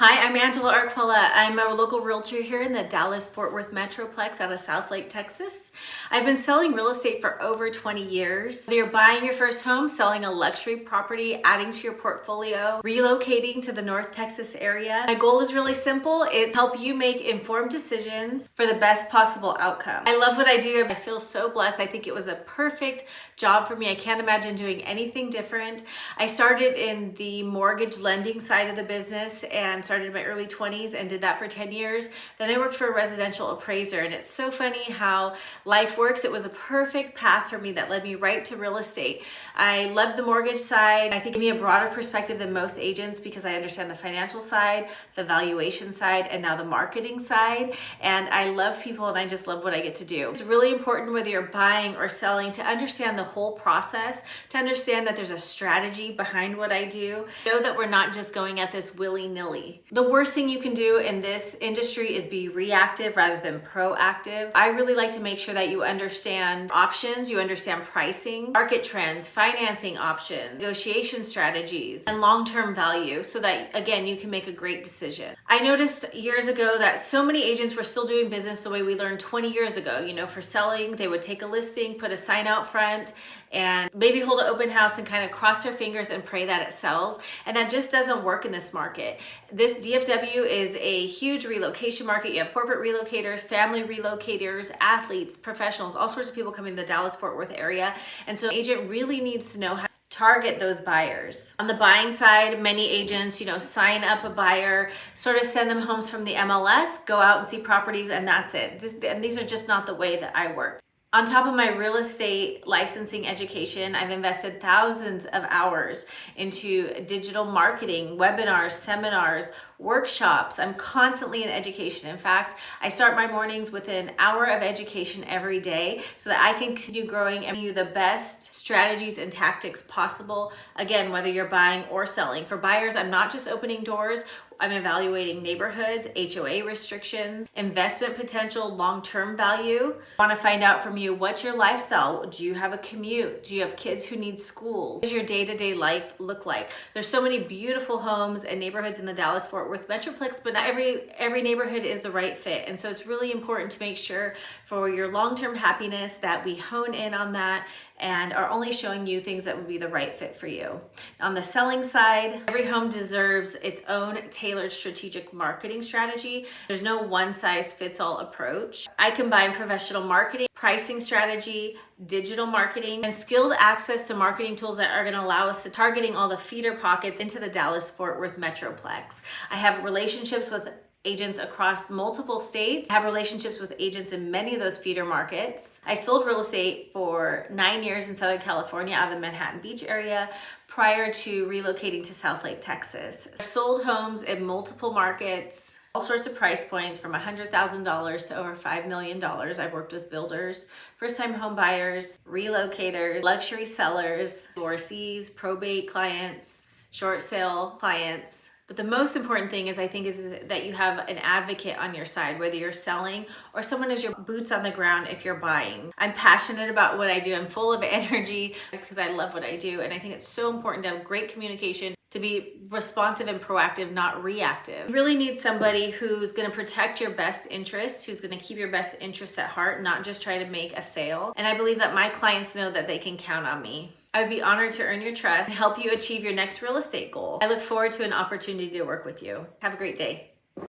Hi, I'm Angela Arquilla. I'm a local realtor here in the Dallas-Fort Worth Metroplex out of Southlake, Texas. I've been selling real estate for over 20 years. Whether you're buying your first home, selling a luxury property, adding to your portfolio, relocating to the North Texas area, my goal is really simple. It's help you make informed decisions for the best possible outcome. I love what I do. I feel so blessed. I think it was a perfect job for me. I can't imagine doing anything different. I started in the mortgage lending side of the business and started in my early 20s and did that for 10 years. Then I worked for a residential appraiser, and it's so funny how life works. It was a perfect path for me that led me right to real estate. I love the mortgage side. I think it gave me a broader perspective than most agents because I understand the financial side, the valuation side, and now the marketing side. And I love people and I just love what I get to do. It's really important whether you're buying or selling to understand the whole process, to understand that there's a strategy behind what I do. Know that we're not just going at this willy-nilly. The worst thing you can do in this industry is be reactive rather than proactive. I really like to make sure that you understand options, you understand pricing, market trends, financing options, negotiation strategies, and long-term value so that, again, you can make a great decision. I noticed years ago that so many agents were still doing business the way we learned 20 years ago. You know, for selling, they would take a listing, put a sign out front, and maybe hold an open house and kind of cross their fingers and pray that it sells. And that just doesn't work in this market. This DFW is a huge relocation market. You have corporate relocators, family relocators, athletes, professionals, all sorts of people coming to the Dallas-Fort Worth area. And so an agent really needs to know how to target those buyers. On the buying side, many agents, sign up a buyer, sort of send them homes from the MLS, go out and see properties, and that's it. And these are just not the way that I work. On top of my real estate licensing education, I've invested thousands of hours into digital marketing, webinars, seminars, workshops. I'm constantly in education. In fact, I start my mornings with an hour of education every day so that I can continue growing and give you the best strategies and tactics possible. Again, whether you're buying or selling. For buyers, I'm not just opening doors. I'm evaluating neighborhoods, HOA restrictions, investment potential, long-term value. I want to find out from you, what's your lifestyle? Do you have a commute? Do you have kids who need schools? What does your day-to-day life look like? There's so many beautiful homes and neighborhoods in the Dallas-Fort Worth Metroplex, but not every neighborhood is the right fit. And so it's really important to make sure for your long-term happiness that we hone in on that and are only showing you things that would be the right fit for you. On the selling side, every home deserves its own tailored strategic marketing strategy. There's no one-size-fits-all approach. I combine professional marketing, pricing strategy, digital marketing, and skilled access to marketing tools that are going to allow us to targeting all the feeder pockets into the Dallas-Fort Worth Metroplex. I have relationships with agents across multiple states. I have relationships with agents in many of those feeder markets. I sold real estate for 9 years in Southern California out of the Manhattan Beach area prior to relocating to Southlake, Texas. I've sold homes in multiple markets, all sorts of price points from $100,000 to over $5 million. I've worked with builders, first-time home buyers, relocators, luxury sellers, divorcees, probate clients, short sale clients. But the most important thing is that you have an advocate on your side, whether you're selling or someone is your boots on the ground if you're buying. I'm passionate about what I do. I'm full of energy because I love what I do. And I think it's so important to have great communication, to be responsive and proactive, not reactive. You really need somebody who's gonna protect your best interests, who's gonna keep your best interests at heart, not just try to make a sale. And I believe that my clients know that they can count on me. I would be honored to earn your trust and help you achieve your next real estate goal. I look forward to an opportunity to work with you. Have a great day.